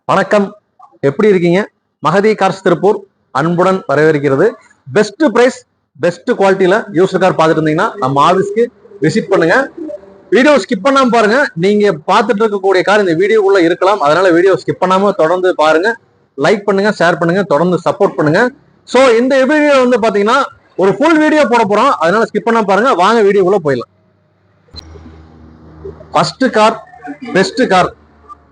வணக்கம், எப்படி இருக்கீங்க? மகதி கார்ஸ் திருப்பூர் அன்புடன் வரவேற்கிறது. பெஸ்ட் பிரைஸ் பெஸ்ட் குவாலிட்டியில யூஸ்டு கார் பார்த்துட்டு இருந்தீங்கன்னா நம்ம ஆஃபீஸ்க்கு விசிட் பண்ணுங்க. வீடியோ ஸ்கிப் பண்ணாம பாருங்க. நீங்க பார்த்துட்டு இருக்கக்கூடிய கார் இந்த வீடியோக்குள்ள இருக்கலாம், அதனால வீடியோ ஸ்கிப் பண்ணாம தொடர்ந்து பாருங்க. லைக் பண்ணுங்க, ஷேர் பண்ணுங்க, தொடர்ந்து சப்போர்ட் பண்ணுங்க. ஸோ இந்த வீடியோ வந்து பாத்தீங்கன்னா ஒரு ஃபுல் வீடியோ போட போறோம், அதனால ஸ்கிப் பண்ணாம பாருங்க. வாங்க வீடியோக்குள்ள போயிடலாம். First car best car.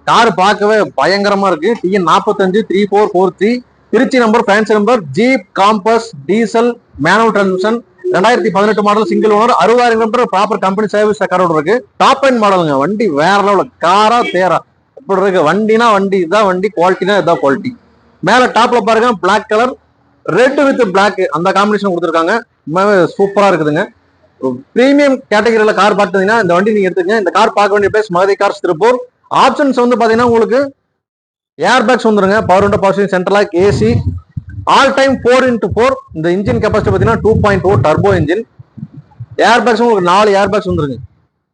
Car பார்க்கவே பயங்கரமா இருக்கு. TN 45 3443 Trichy number, fancy number, jeep compass diesel manual transmission, 2018 model, single owner, 60,000 kilometre, proper company service ரெக்கார்டோட இருக்கு. டாப் அண்ட் மாடலுங்க. வண்டி வேற லெவல், காரா தேரா இப்படி இருக்கு. வண்டினா வண்டி, இதான் வண்டி. குவாலிட்டினா இதான் குவாலிட்டி. மேல டாப்ல பாருங்க, black colour red with black அந்த காம்பினேஷன் கொடுத்துருக்காங்க. சூப்பரா இருக்குதுங்க. பிரீமியம் கேட்டகரியில கார் பார்த்தீங்கன்னா இந்த வண்டி நீங்க எடுத்துக்கங்க. இந்த கார் பார்க்க வேண்டிய place Magathi cars Tiruppur. Options வந்து பாத்தீங்கன்னா உங்களுக்கு ஏர் பேக்ஸ் வந்துருங்க, power window, power steering, central lock, AC, all time 4x4. இந்த இன்ஜின் கெப்பாசிட்டி பாத்தீங்கன்னா 2.0 டர்போ இன்ஜின். ஏர் பேக்ஸ் உங்களுக்கு 4 ஏர் பேக்ஸ் வந்துருங்க.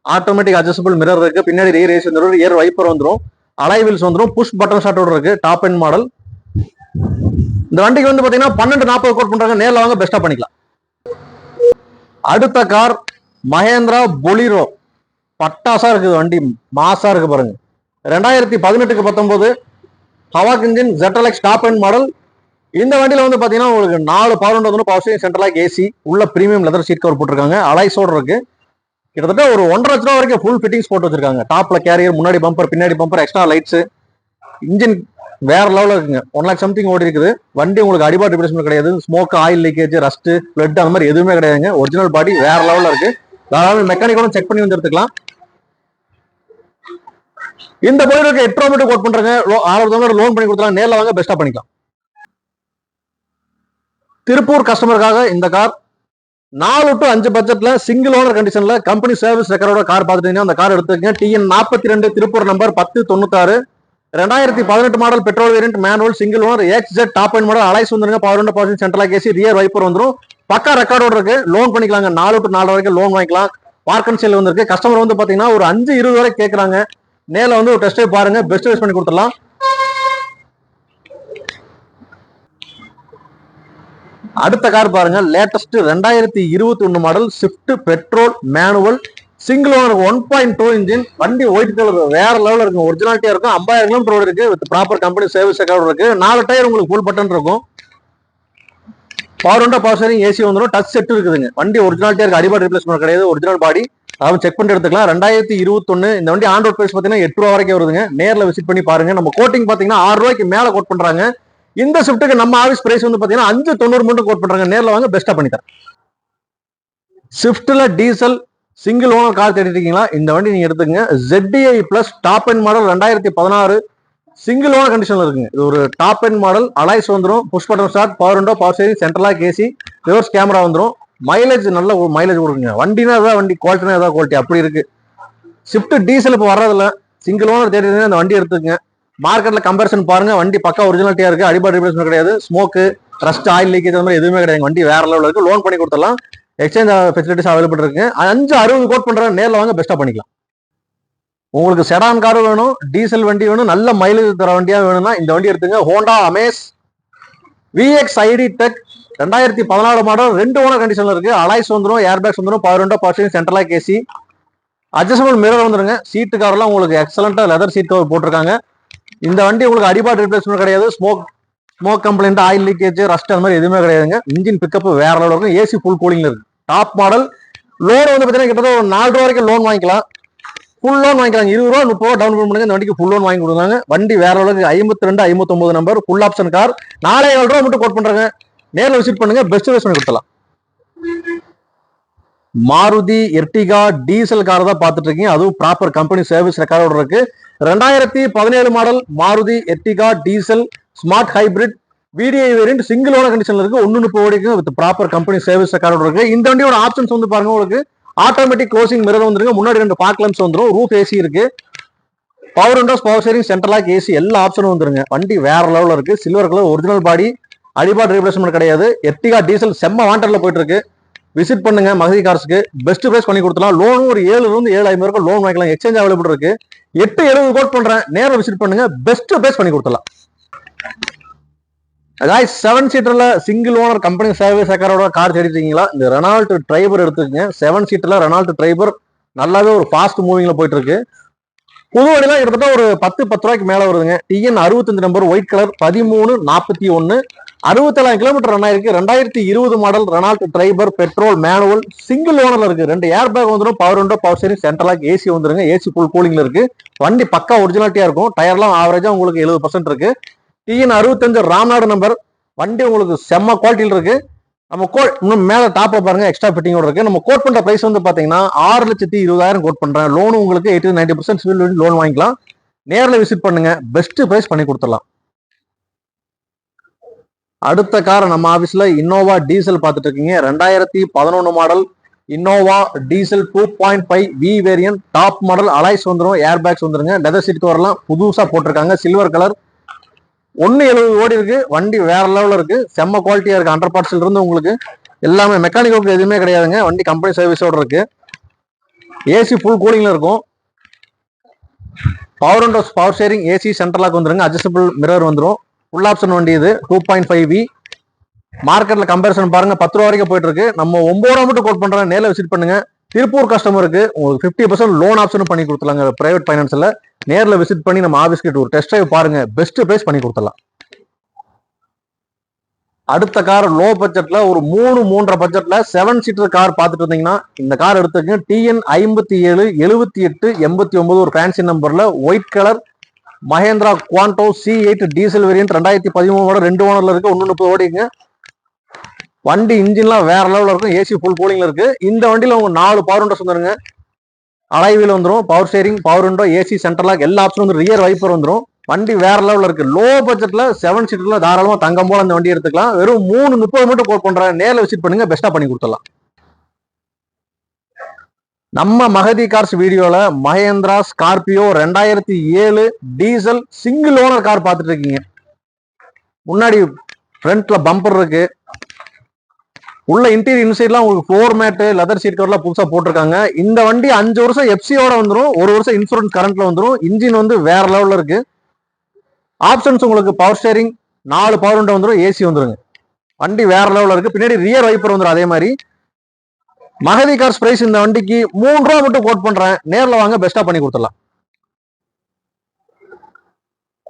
ஆட்டோமேட்டிக் அட்ஜஸ்டபிள் மிரர் இருக்கு, பின்னாடி ரீர் ஏசி வந்துடும், ஏர் வைப்பர் வந்துடும், அலாய் வீல்ஸ் வந்துடும், புஷ் பட்டன் ஸ்டார்ட்டோட இருக்கு. Top end model. இந்த வண்டிக்கு வந்து பாத்தீங்கன்னா 1240 கோட் பண்றாங்க. நேரில் வாங்க, பெஸ்டா பண்ணிக்கலாம். அடுத்த கார் மஹேந்திரா பொலிரோ. பட்டாசா இருக்குது வண்டி, மாசா இருக்கு பாருங்க. 2018க்கு 19 hawk engine, ZLX top end model. இந்த வண்டியில வந்து பாத்தீங்கன்னா உங்களுக்கு 4 பவர் விண்டோ வந்து, power steering, central lock, AC, உள்ள பிரீமியம் லெதர் சீட் கவர் போட்டிருக்காங்க. அலாய்ஸோட இருக்கு. கிட்டத்தட்ட ஒரு 1.5 லட்ச ரூபா வரைக்கும் ஃபுல் ஃபிட்டிங்ஸ் போட்டு வச்சிருக்காங்க. டாப்ல கேரியர், முன்னாடி பம்பர், பின்னாடி பம்பர், எக்ஸ்ட்ரா லைட்ஸ், இன்ஜின் வேற லெவலில் இருக்குங்க. 1 லேக் சம்திங் ஓடி இருக்குது. வண்டி உங்களுக்கு அடிபாட் ரிப்ளேஸ்மெண்ட் கிடையாது. Smoke, oil leakage, rust, blood அந்த மாதிரி எதுவுமே கிடையாதுங்க. ஒரிஜினல் பாடி வேற லெவலில் இருக்கு. அதாவது மெக்கானிக்கோட செக் பண்ணி வந்து எடுத்துக்கலாம். இந்த பொருளுக்கு 8 ரூபா மட்டும் கோட் பண்றாங்க. 6,000 லோன் பண்ணி கொடுத்தலாம். நேரில் வாங்க, பெஸ்டா பண்ணிக்கலாம். திருப்பூர் கஸ்டமருக்காக இந்த கார் 4 to 5 பட்ஜெட்ல சிங்கிள் ஓனர் கண்டிஷன்ல கம்பெனி சர்வீஸ் ரெக்கார்டோட கார் பார்த்துட்டீங்கன்னா அந்த கார் எடுத்துக்கங்க. TN 42 Tiruppur number 1096, 2018 model, petrol variant, manual, single owner, XZ top end model, alloys வந்துருங்க, power window, power steering, central lock, AC, rear wiper வந்துடும். பக்கா ரெக்கார்டோட இருக்கு. லோன் பண்ணிக்கலாங்க. 4 to 4 வரைக்கும் லோன் வாங்கிக்கலாம். பார்க் அண்ட் சேல் வந்துருக்கு. கஸ்டமர் வந்து பாத்தீங்கன்னா ஒரு 5-20 வரை கேட்கறாங்க. நேரில் வந்து ஒரு டெஸ்ட் ட்ரைவ் பாருங்க, பெஸ்ட் யூஸ் பண்ணி கொடுத்துடலாம். அடுத்த கார் பாருங்க, latest 2021 model, Swift petrol manual, single owner, 1.2 engine. வண்டி ஒயிட் கலர் வேற லெவலில் இருக்கும், ஒரிஜினாலிட்டியா இருக்கும். 50,000 கிலோமீட்டர் இருக்கு, with proper company service record இருக்கு. 4 டயர் உங்களுக்கு ஃபுல் பட்டன் இருக்கும். Power window, power steering, AC வந்துடும். டச் செட் இருக்குதுங்க. வண்டி ஒரிஜினாலிட்டியா இருக்கு, அடிபாட் ரிப்ளேஸ்மெண்ட் கிடையாது, ஒரிஜினல் பாடி. அதாவது செக் பண்ணி எடுத்துக்கலாம். 2021 இந்த வண்டி ஆன் ரோட் பிரைஸ் பாத்தீங்கன்னா 8 ரூபா வரைக்கும் வருதுங்க. நேரில் விசிட் பண்ணி பாருங்க. நம்ம கோட்டிங் பாத்தீங்கன்னா 6 ரூபாய்க்கு மேல கோட் பண்றாங்க. இந்த ஸ்விஃப்ட்டுக்கு நம்ம ஆஃபீஸ் பிரைஸ் வந்து பாத்தீங்கன்னா 590 மட்டும் கோட் பண்றாங்க. நேரில் வாங்க, பெஸ்டா பண்ணி தரேன். ஸ்விஃப்ட்ல டீசல் சிங்கிள் ஓனர் கார் தேடிட்டீங்களா, இந்த வண்டி நீங்க எடுத்துக்கங்க. ZDI plus top end model, 2016 single owner கண்டிஷன்ல இருக்குங்க. இது ஒரு டாப் அண்ட் மாடல். அலாய்ஸ் வந்துடும், push button start, power window, power steering, central lock, AC, reverse camera வந்துடும். மைலேஜ் நல்ல மைலேஜ் கொடுக்குங்க. வண்டினா ஏதாவது வண்டி, குவாலிட்டினா ஏதாவது குவாலிட்டி, அப்படி இருக்கு. ஸ்விஃப்ட் டீசல் இப்போ வர்றதில்ல. சிங்கிள் ஓனர் தேடிட்டீங்கன்னா அந்த வண்டி எடுத்துக்கங்க. மார்க்கெட்ல கம்பேரிசன் பாருங்க. வண்டி பக்கா ஒரிஜினாலிட்டியா இருக்கு, அடிபாட் ரிப்ளேஸ்மெண்ட் கிடையாது, ஸ்மோக்கு, ரஸ்ட், ஆயில் லீக்கேஜ் அந்த மாதிரி எதுவுமே கிடையாது. வண்டி வேற லெவலில் இருக்கு. லோன் பண்ணி கொடுத்துடலாம். எக்ஸ்சேஞ்ச் ஃபெசிலிட்டிஸ் அவைலபிள் இருக்கு. 560 கோட் பண்றாங்க. நேரில் வாங்க, பெஸ்டா பண்ணிக்கலாம். உங்களுக்கு செடான் கார் வேணும், டீசல் வண்டி வேணும், நல்ல மைலேஜ் தர வண்டியா வேணும்னா இந்த வண்டி எடுத்துங்க. Honda Amaze VX ID tech 2014 model, 2 owner கண்டிஷன்ல இருக்கு. அலாய்ஸ் வந்துடும், ஏர் பேக்ஸ் வந்துடும், power window, power steering, central lock, AC, adjustable mirror வந்துருங்க. சீட்டு கவர்லாம் உங்களுக்கு எக்ஸலண்டா லெதர் சீட் கவர் போட்டிருக்காங்க. இந்த வண்டி உங்களுக்கு அடிபாட் ரிப்ளேஸ்மெண்ட் கிடையாது. Smoke complaint, oil leakage, rust அந்த மாதிரி எதுவுமே கிடையாதுங்க. இன்ஜின் பிக்கப் வேற லெவலில் இருக்கும். ஏசி ஃபுல் கூலிங்ல இருக்கு. Top model. லோன் வந்து பார்த்தீங்கன்னா கிட்டத்தட்ட ஒரு 4 ரூபா வரைக்கும் லோன் வாங்கிக்கலாம். ஃபுல் லோன் வாங்கிக்கலாம். 20 ரூபா 30 ரூபா டவுன் பண்ணுங்க. இந்த வண்டிக்கு ஃபுல் லோன் வாங்கி கொடுக்குறாங்க. வண்டி வேற அளவுக்கு 52 59 நம்பர், ஃபுல் ஆப்ஷன் கார். 4,700 ரூபா மட்டும் கோட் பண்றாங்க. நேரில் விசிட் பண்ணுங்க, பெஸ்ட் யூஸ் பண்ணி கொடுத்தலாம். மாருதி எர்டிகா டீசல் கார் தான் பார்த்துட்டு இருக்கீங்க. அதுவும் ப்ராப்பர் கம்பெனி சர்வீஸ் ரெக்கார்டோட இருக்கு. 2017 model Maruti Ertiga diesel smart hybrid VDI variant, single owner கண்டிஷன்ல இருக்கு. 130 ஓடிக்கு வித் ப்ராப்பர் கம்பெனி சர்வீஸ் ரெக்கார்டோட இருக்கு. இந்த வண்டியோட ஆப்ஷன்ஸ் வந்து பாருங்க, உங்களுக்கு ஆட்டோமேட்டிக் க்ளோசிங் மிரர் வந்துருங்க, முன்னாடி 2 பார்க் லேம்ப்ஸ் வந்துடும், ரூஃப் ஏசி இருக்கு, power windows, power steering, central lock, AC எல்லா ஆப்ஷனும் வந்துருங்க. வண்டி வேற லெவலில் இருக்கு. சில்வர் கலர், ஒரிஜினல் பாடி, அடிபாட் ரீப்ளேஸ்மெண்ட் கிடையாது. எர்டிகா டீசல் செம்ம வாண்டர்ல போயிட்டு இருக்கு. விசிட் பண்ணுங்க. மகதி கார்ஸ்க்கு பெஸ்ட் பிரைஸ் பண்ணி கொடுத்துலாம். லோனும் ஒரு 7 இருந்து 7,500 ரூபாய் லோன் வாங்கிக்கலாம். எக்ஸ்சேஞ்ச் அவைலபிள் இருக்கு. 870 கோட் பண்றேன். நேரம் விசிட் பண்ணுங்க. பெஸ்ட் பிரைஸ் பண்ணி கொடுத்துலாம். அதாவது 7 சீட்டர்ல சிங்கிள் ஓனர் கம்பெனி சர்வீஸ் ரெக்கார்டோட கார் தேடிட்டீங்களா? இந்த ரெனால்ட் ட்ரைபர் எடுத்துக்கங்க. 7 சீட்டர்ல ரெனால்ட் ட்ரைபர் நல்லாவே ஒரு ஃபாஸ்ட் மூவிங்ல போயிட்டு இருக்கு. புது வண்டிலாம் கிட்டத்தட்ட ஒரு 10 ரூபாய்க்கு மேல வருதுங்க. டிஎன் 65 number white colour 1341 67 kilometre run ஆயிருக்கு. 2020 model Renault Triber petrol manual single ஓனர்ல இருக்கு. 2 ஏர் பேக் வந்துடும். Power window, power steering, central lock, AC வந்துருங்க. ஏசி ஃபுல் கூலிங்ல இருக்கு. வண்டி பக்கா ஒரிஜினாலிட்டியா இருக்கும். டயர்லாம் ஆவரேஜா உங்களுக்கு 70% இருக்கு. TN 65 Ramnad number. வண்டி உங்களுக்கு செம்ம குவாலிட்டியில் இருக்கு. நம்ம கோட் இன்னும் மேல டாப் பாருங்க, எக்ஸ்ட்ரா ஃபிட்டிங்கோட இருக்கு. நம்ம கோட் பண்ற பிரைஸ் வந்து பாத்தீங்கன்னா 6,20,000 கோட் பண்றேன். லோன் உங்களுக்கு 80-90% சிவில் லோன் வாங்கிக்கலாம். நேரில் விசிட் பண்ணுங்க. பெஸ்ட் பிரைஸ் பண்ணி கொடுத்துடலாம். அடுத்த கார் நம்ம ஆபீஸ்ல இன்னோவா டீசல் பார்த்துட்டு இருக்கீங்க. 2011 model Innova diesel 2.5 V variant top model. Alloys வந்துடும். ஏர் பேக்ஸ் வந்துருங்க. லெதர் சீட் கவர்லாம் புதுசா போட்டிருக்காங்க. Silver colour. 170 ஓடி இருக்கு. வண்டி வேற லெவல்ல இருக்கு. செம்ம குவாலிட்டியா இருக்கு. அண்டர் பார்ட்ஸ்ல இருந்து உங்களுக்கு எல்லாமே மெக்கானிக் ஒர்க் எதுவுமே கிடையாதுங்க. வண்டி கம்பெனி சர்வீஸோட இருக்கு. ஏசி ஃபுல் கூலிங்ல இருக்கும். Power windows, power steering, AC central lock வந்துருங்க. அட்ஜஸ்டபிள் மிரர் வந்துடும். ஃபுல் ஆப்ஷன் வண்டி இது. 2.5 வி. மார்க்கெட்ல கம்பேரிசன் பாருங்க 10 ரூபா வரைக்கும் போயிட்டு இருக்கு. நம்ம 9 ரூபா மட்டும் கோட் பண்றேன். நேரில் விசிட் பண்ணுங்க. திருப்பூர் கஸ்டமருக்கு உங்களுக்கு 50% லோன் ஆப்ஷன் பண்ணி கொடுத்துலாங்க. பிரைவேட் பைனான்ஸ்ல நேரில் விசிட் பண்ணி நம்ம ஆபீஸ்க்கு ஒரு டெஸ்ட் டிரைவ் பாருங்க. பெஸ்ட் பிரைஸ் பண்ணி கொடுத்துடலாம். அடுத்த கார் லோ பட்ஜெட்ல ஒரு 3-3.5 பட்ஜெட்ல 7 சீட்டர் கார் பார்த்துட்டு இருந்தீங்கன்னா இந்த கார் எடுத்துக்கங்க. டிஎன் 57 78 89 ஒரு ஃபேன்சி நம்பர்ல white colour Mahindra Quanto C8 diesel variant 2013 2 ஓனர்ல இருக்கு. 130 ஓடிங்க. வண்டி இன்ஜின்லாம் வேற லெவலில் இருக்கும். ஏசி ஃபுல் கூலிங்ல இருக்கு. இந்த வண்டியில உங்க 4 பவர் விண்டோஸ் வந்துருங்க. அலைவீல் வந்துடும். Power steering, power window, AC central lock எல்லா ஆப்ஷனும் வந்து ரியர் வைப்பர் வந்துடும். வண்டி வேற லெவலில் இருக்கு. லோ பட்ஜெட்ல 7 சீட்டர்ல தாராளமா தங்கம் போல அந்த வண்டி எடுத்துக்கலாம். வெறும் 330 மட்டும் கோட் பண்றேன். நேரில் விசிட் பண்ணுங்க. பெஸ்டா பண்ணி கொடுத்துடலாம். நம்ம மகதி கார்ஸ் வீடியோல Mahindra Scorpio 2007 diesel single owner car பார்த்துட்டு இருக்கீங்க. முன்னாடி ஃப்ரண்ட்ல பம்பர் இருக்கு. உள்ள இன்டீரியர் இன்சைட்லாம் உங்களுக்கு ஃப்ளோர் மேட்டு, லெதர் சீட் கவர்லாம் புதுசா போட்டிருக்காங்க. இந்த வண்டி 5 வருஷம் எஃப்சியோட வந்துடும். 1 வருஷம் இன்சூரன்ஸ் கரண்ட்ல வந்துடும். இன்ஜின் வந்து வேற லெவல்ல இருக்கு. ஆப்ஷன்ஸ் உங்களுக்கு பவர் ஸ்டீரிங், 4 பவர் விண்டோ வந்துடும். ஏசி வந்துருங்க. வண்டி வேற லெவல்ல இருக்கு. பின்னாடி ரியர் வைப்பர் வந்துடும். அதே மாதிரி மகதி கார்ஸ் பிரைஸ் இந்த வண்டிக்கு 3 ரூபா மட்டும் கோட் பண்றேன். நேரில் வாங்க. பெஸ்டா பண்ணி கொடுத்துடலாம்.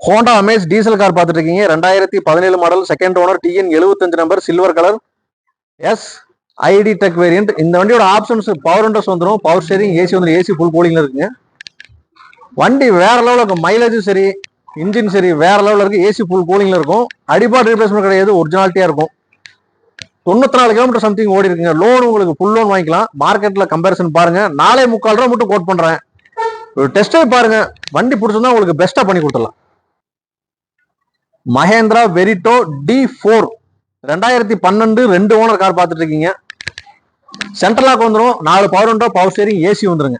ஹோண்டா அமேஸ் டீசல் கார் பார்த்துட்டு இருக்கீங்க. 2017 model second owner TN 75 number silver colour S ID tech variant. இந்த வண்டியோட ஆப்ஷன்ஸ் பவர் விண்டோஸ் வந்துடும். பவர் ஸ்டீரிங், ஏசி வந்துடும். ஏசி ஃபுல் கூலிங்ல இருக்குங்க. வண்டி வேற லெவலில் இருக்கும். மைலேஜும் சரி, இன்ஜின் சரி வேற லெவலில் இருக்கு. ஏசி ஃபுல் கூலிங்ல இருக்கும். அடிபாட் ரீப்ளேஸ்மெண்ட் கிடையாது. ஒரிஜினாலிட்டியா இருக்கும். 94 கிலோமீட்டர் சம்திங் ஓடி இருக்குங்க. லோன் உங்களுக்கு ஃபுல் லோன் வாங்கிக்கலாம். மார்க்கெட்ல கம்பேரிசன் பாருங்க. 4.25 ரூபா மட்டும் கோட் பண்றேன். ஒரு டெஸ்ட் டிரைவ் பாருங்க. வண்டி பிடிச்சிருந்தா உங்களுக்கு பெஸ்டா பண்ணி கொடுத்துடலாம். Mahindra Verito D4 2012 2 owner car பார்த்துட்டு இருக்கீங்க. சென்ட்ரல் லாக் வந்துடும். 4 power window, power steering, AC வந்துருங்க.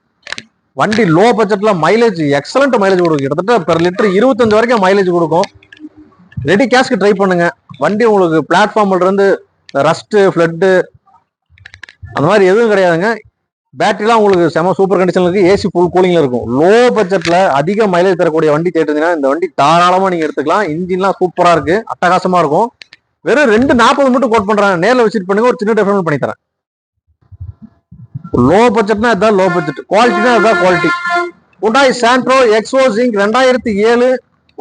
வண்டி லோ பட்ஜெட்ல மைலேஜ் எக்ஸலண்ட் மைலேஜ் கொடுக்கும். கிட்டத்தட்ட பெர் லிட்டர் 25 வரைக்கும் மைலேஜ் கொடுக்கும். ரெடி கேஷ்க்கு ட்ரை பண்ணுங்க. வண்டி உங்களுக்கு பிளாட்ஃபார்ம்ல இருந்து ரஸ்ட், ஃபிளட் அந்த மாதிரி எதுவும் கிடையாதுங்க. பேட்டரிலாம் உங்களுக்கு செம சூப்பர் கண்டிஷன்ல இருக்கு. ஏசி ஃபுல் கூலிங்ல இருக்கும். லோ பட்ஜெட்ல அதிக மைலேஜ் தரக்கூடிய வண்டி தேடுறீங்கன்னா இந்த வண்டி தாராளமா நீங்க எடுத்துக்கலாம். இன்ஜின்லாம் சூப்பரா இருக்கு. அட்டகாசமா இருக்கும். வெறும் 240 மட்டும் கோட் பண்றாங்க. நேரில் விசிட் பண்ணுங்க. ஒரு சின்ன டிஃபரன்ஸ் பண்ணி தரேன். லோ பட்ஜெட்னா இதுதான் லோ பட்ஜெட். குவாலிட்டினா இதுதான் குவாலிட்டி. ஹுண்டாய் சாண்ட்ரோ எக்ஸோ ஜிங்க் 2007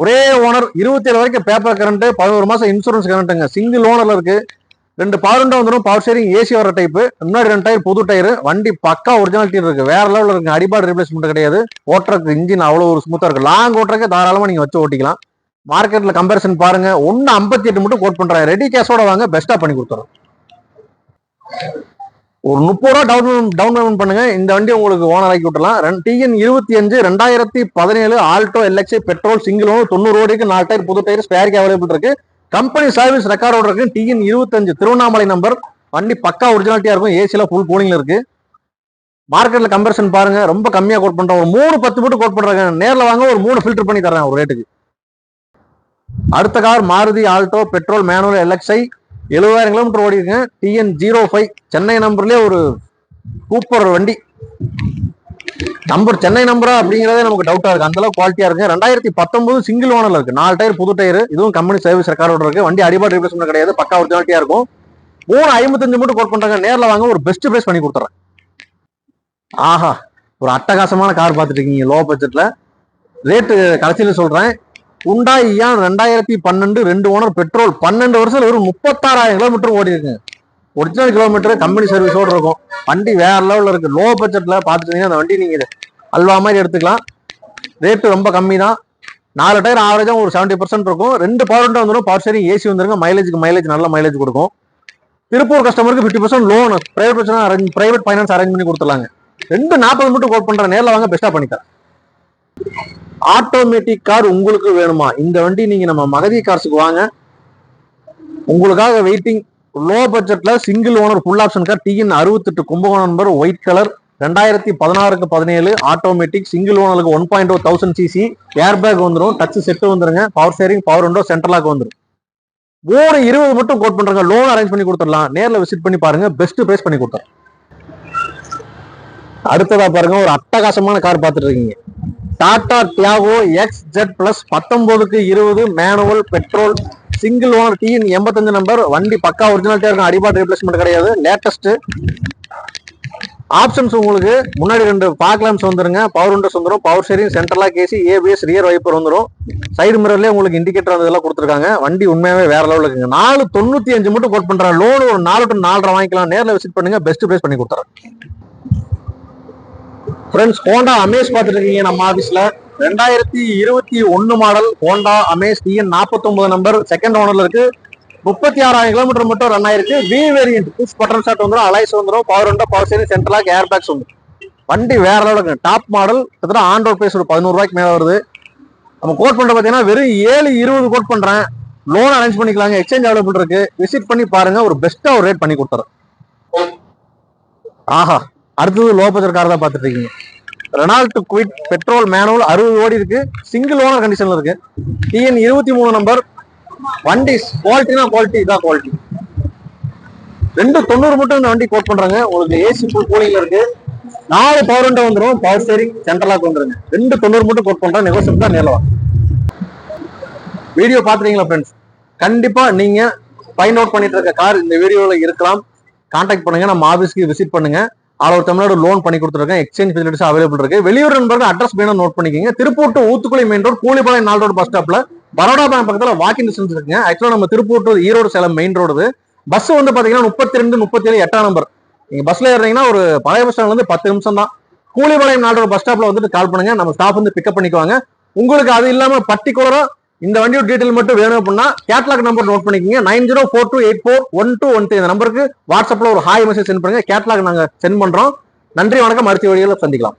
ஒரே ஓனர் 27 வரைக்கும் பேப்பர் கரண்ட், 11 மாசம் இன்சூரன்ஸ் கரண்ட்டுங்க. சிங்கிள் ஓனர்ல இருக்கு. 2 பவர் விண்டோ வந்துடும். பவர் ஸ்டீரிங், ஏசி வர டைப். முன்னாடி 2 டயர் புது டயர். வண்டி பக்கா ஒரிஜினாலிட்டி இருக்கு. வேற லெவலில் இருக்கு. அடிபாடு ரீப்ளேஸ்மெண்ட் கிடையாது. ஓட்டுறதுக்கு இன்ஜின் அவ்வளவு ஒரு ஸ்மூத்தா இருக்கு. லாங் ஓட்டுறதுக்கு தாராளமா நீங்க வச்சு ஓட்டிக்கலாம். மார்க்கெட்ல கம்பேரிசன் பாருங்க. 158 மட்டும் கோட் பண்றேன். ரெடி கேஷோட வாங்க. பெஸ்டா பண்ணி கொடுத்துறோம். ஒரு 30 ரூபா டவுன் பேமெண்ட் பண்ணுங்க. இந்த வண்டி உங்களுக்கு ஓனர் ஆக்கி விட்டுலாம். TN 25 2017 Alto LXI petrol single owner 90 ஓடிக்கு 4 டயர் புது டயர் ஸ்பேருக்கு அவைலபிள் இருக்கு. கம்பெனி சர்வீஸ் ரெக்கார்டோட இருக்கு. TN 25 Tiruvannamalai number. வண்டி பக்கா ஒரிஜினாலிட்டியா இருக்கும். ஏசில ஃபுல் கூலிங்ல இருக்கு. மார்க்கெட்ல கம்பேரிசன் பாருங்க. ரொம்ப கம்மியா கோட் பண்றேன். ஒரு 310 மட்டும் கோட் பண்றாங்க. நேரில் வாங்க. ஒரு 3 ஃபில்டர் பண்ணி தரேன் ஒரு ரேட்டுக்கு. அடுத்த car Maruti Alto petrol manual LXI 70,000 kilometre ஓடி இருக்குங்க. TN05 சென்னை நம்பர்லயே ஒரு சூப்பர் வண்டி. நம்பர் சென்னை நம்பரா அப்படிங்கறதே நமக்கு டவுட்டா இருக்கு, அந்த அளவுக்கு குவாலிட்டியா இருக்கு. 2019 சிங்கிள் ஓனர்ல இருக்கு, 4 டயர் புது டயர், இதுவும் கம்பெனி சர்வீஸ் ரெக்கார்டோட இருக்கு. வண்டி அடிபாடு ரீப்ளேஸ்மெண்ட் கிடையாது, பக்கா ஒரிஜினாலிட்டியா இருக்கும். 355 மட்டும் கோட் பண்றாங்க. நேரில் வாங்க, ஒரு பெஸ்ட் பிரைஸ் பண்ணி கொடுத்துறேன். ஆஹா, ஒரு அட்டகாசமான கார் பார்த்துட்டு இருக்கீங்க லோ பட்ஜெட்ல. ரேட்டு கடைசியில சொல்றேன். ஹுண்டாய் இயான் 2012 2 ஓனர் பெட்ரோல் 12 வருஷம் ஒரு 36,000 கிலோமீட்டர் ஓடி இருக்குங்க. ஒரிஜினல் கிலோமீட்டர் கம்பெனி சர்வீஸோட இருக்கும். வண்டி வேற லெவலில் இருக்கு. லோ பட்ஜெட்ல பார்த்துட்டீங்கன்னா அந்த வண்டி நீங்க அல்வா மாதிரி எடுத்துக்கலாம். ரேட்டு ரொம்ப கம்மி தான். 4 டயர் ஆவரேஜா ஒரு 70% இருக்கும். 2 பவர் விண்டோ வந்துடும், பவர் ஷேரிங் ஏசி வந்துருங்க. மைலேஜ் நல்ல மைலேஜ் கொடுக்கும். திருப்பூர் கஸ்டமருக்கு 50% லோன், பிரைவேட் ஃபைனான்ஸ் அரேஞ்ச் பண்ணி கொடுத்துலாங்க. 240 மட்டும் கோட் பண்ற, நேரில் வாங்க, பெஸ்டா பண்ணித்தரேன். ஆட்டோமேட்டிக் கார் உங்களுக்கு வேணுமா? இந்த வண்டி நீங்க நம்ம மகதி கார்ஸுக்கு வாங்க, உங்களுக்காக வெயிட்டிங். லோ பட்ஜெட்ல single owner full option car TN68 Kumbakonam number, white colour, 2016க்கு 17 ஆட்டோமேட்டிக் சிங்கிள் ஓனருக்கு 1.0 1000 சிசி, ஏர் பேக் வந்துடும், டச் செட் வந்துருங்க, power steering, power window, central lock வந்துடும். 320 மட்டும் கோட் பண்றாங்க. லோன் அரேஞ்ச் பண்ணி கொடுத்துடலாம். நேரில் விசிட் பண்ணி பாருங்க, பெஸ்ட் பிரைஸ் பண்ணி கொடுத்துறேன். அடுத்ததா பாருங்க, ஒரு அட்டகாசமான கார் பார்த்துட்டு இருக்கீங்க. டாடா டியாகோ XZ Plus 19க்கு 20 manual petrol single owner TN85 number. வண்டி பக்கா ஒரிஜினாலிட்டியா இருக்கும், அடிபாட் ரீப்ளேஸ்மெண்ட் கிடையாது, லேட்டஸ்ட். ஆப்ஷன்ஸ் உங்களுக்கு முன்னாடி 2 ஃபாக் லாம்ப்ஸ் வந்துருங்க, பவர் விண்டோஸ் வந்துடும், power steering, central lock AC, ABS, rear wiper வந்துடும். சைடு மிரர்லயே உங்களுக்கு இண்டிகேட்டர் அதெல்லாம் கொடுத்துருக்காங்க. வண்டி உண்மையாவே வேற லெவலில் இருக்குங்க. 495 மட்டும் கோட் பண்றாங்க. லோன் ஒரு 4 to 4.5 வாங்கிக்கலாம். நேரில் விசிட் பண்ணுங்க, பெஸ்ட் பிரைஸ் பண்ணி கொடுத்துறேன். ஃப்ரெண்ட்ஸ், ஹோண்டா அமேஸ் பார்த்துட்டு இருக்கீங்க நம்ம ஆபீஸ்ல. 2021 model Honda Amaze TN49 number, second ஓனர்ல இருக்கு. 36,000 கிலோமீட்டர் மட்டும் ரன் ஆயிருக்கு. V variant, push button start வந்துடும், அலைஸ் வந்துடும், power window, power steering, central lock, air bags வந்துடும். வண்டி வேற லெவலுக்கு டாப் மாடல். கிட்டத்தட்ட ஆன் ரோட் பிரைஸ் ஒரு 11 ரூபாய்க்கு மேல வருது. நம்ம கோட் பண்ற பாத்தீங்கன்னா வெறும் 720 கோட் பண்றேன். லோன் அரேஞ்ச் பண்ணிக்கலாங்க, எக்ஸ்சேஞ்ச் அவைலபிள் இருக்கு. விசிட் பண்ணி பாருங்க, ஒரு பெஸ்டா ஒரு ரேட் பண்ணி கொடுத்துறேன். ஆஹா, அடுத்தது லோ பட்ஜெட் கார் தான் பார்த்துட்டு இருக்கீங்க. ரெனால்ட் குவிட் பெட்ரோல் மேனுவல் 60 ஓடி இருக்கு, சிங்கிள் ஓனர் கண்டிஷன்ல இருக்கு. TN23 number. வண்டி குவாலிட்டினா குவாலிட்டி, இதான் குவாலிட்டி. 290 மட்டும் இந்த வண்டி கோட் பண்றாங்க. உங்களுக்கு ஏசி ஃபுல் கூலிங்ல இருக்கு. 4 பவர் விண்டோ வந்துடும், பவர் ஸ்டீரிங், சென்ட்ரலாக் வந்துருங்க. 290 மட்டும் கோட் பண்றேன். நெகோசியபிள் தான், நேரில் வாங்க. வீடியோ பாத்துறீங்களா ஃப்ரெண்ட்ஸ்? கண்டிப்பா நீங்க ஃபைண்ட் அவுட் பண்ணிட்டு இருக்க கார் இந்த வீடியோல இருக்கலாம். கான்டாக்ட் பண்ணுங்க, நம்ம ஆபீஸ்க்கு விசிட் பண்ணுங்க. ஆல் ஓவர் தமிழ்நாடு லோன் பண்ணி கொடுத்துருக்கேன். எக்ஸ்சேஞ்ச் ஃபெசிலிட்டிஸ் அவைலபிள் இருக்கு. வெளியூர் நண்பர்கள் அட்ரஸ் வேணும், நோட் பண்ணிக்கோங்க. Tiruppur to Oothukuli main road, Koolipalayam 4 road bus ஸ்டாப்ல, பரோடா பேங்க் பக்கத்துல வாக்கிங் டிஸ்டன்ஸ் இருக்குங்க. ஆக்சுவலா நம்ம Tiruppur to Erode Salem main road. Bus வந்து பாத்தீங்கன்னா 32, 37, 8ஆம் நம்பர். நீங்க பஸ்ல ஏறீங்கன்னா ஒரு பழைய பஸ் ஸ்டாண்ட்ல இருந்து 10 நிமிஷம் தான். கூலிபாளையம் 4 ரோடு பஸ் ஸ்டாப்ல வந்துட்டு கால் பண்ணுங்க, நம்ம ஸ்டாஃப் வந்து பிக்கப் பண்ணிக்குவாங்க. உங்களுக்கு அது இல்லாம பர்டிகுலரா இந்த வண்டியோட டீடைல் மட்டும் வேணும் அப்படின்னா கேட்லாக் நம்பர் நோட் பண்ணிக்கோங்க. 9042841213 இந்த நம்பருக்கு வாட்ஸ்அப்ல ஒரு ஹாய் மெசேஜ் சென்ட் பண்ணுங்க. கேட்லாக் நாங்க சென்ட் பண்றோம். நன்றி, வணக்கம். அடுத்த வீடியோல சந்திக்கலாம்.